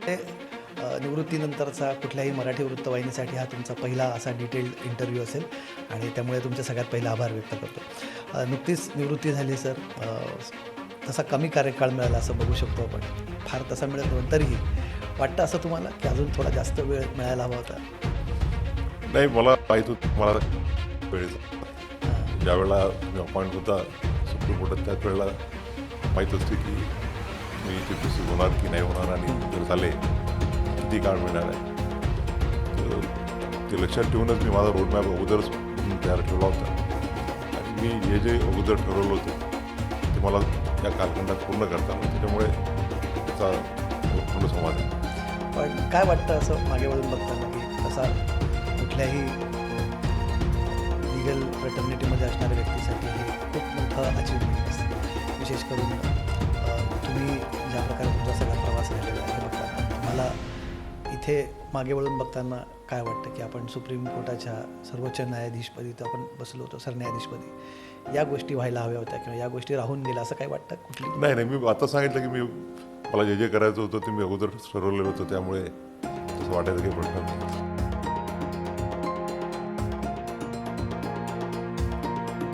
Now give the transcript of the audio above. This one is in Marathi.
निवृत्तीनंतरचा कुठल्याही मराठी वृत्तवाहिनीसाठी हा तुमचा पहिला असा डिटेल्ड इंटरव्ह्यू असेल आणि त्यामुळे तुमचे सगळ्यात पहिला आभार व्यक्त करतो. नुकतीच निवृत्ती झाली सर. तसा कमी कार्यकाळ मिळाला असं बघू शकतो आपण. फार तसा मिळत नव्हता तरीही वाटतं असं तुम्हाला की अजून थोडा जास्त वेळ मिळायला हवा होता? नाही, मला माहीत होतं मला वेळेचा ज्यावेळेला मी अपॉइंट होता सुप्रीम कोर्टात त्याच वेळेला माहीत असते की मी चीफ जस्टिस होणार की नाही होणार आणि जर झाले किती काळ मिळणार आहे. तर ते लक्षात ठेवूनच मी माझा रोडमॅप अगोदरच तयार ठेवला होता आणि मी जे जे अगोदर ठरवलं होतं ते मला या कालखंडात पूर्ण करता आलं. त्याच्यामुळे त्याचा पूर्ण समाज आहे. पण काय वाटतं असं मागे वळून बघताना की तसा कुठल्याही लिगल फ्रेटर्निटीमध्ये असणाऱ्या व्यक्तीसाठी हे खूप मोठं अचिव्हमेंट असतं. विशेष करून तुम्ही ज्या प्रकारे तुमचा सगळा प्रवास झालेला आहे हे बघताना तुम्हाला इथे मागे वळून बघताना काय वाटतं की आपण सुप्रीम कोर्टाच्या सर्वोच्च न्यायाधीशपदी तर आपण बसलो होतो सरन्यायाधीशपदी, या गोष्टी व्हायला हव्या होत्या किंवा या गोष्टी राहून गेल्या असं काय वाटतं? कुठली नाही, मी आता सांगितलं की मला जे जे करायचं होतं ते मी अगोदर ठरवलेलं होतं, त्यामुळे तसं वाटायचं काही प्रश्न नाही.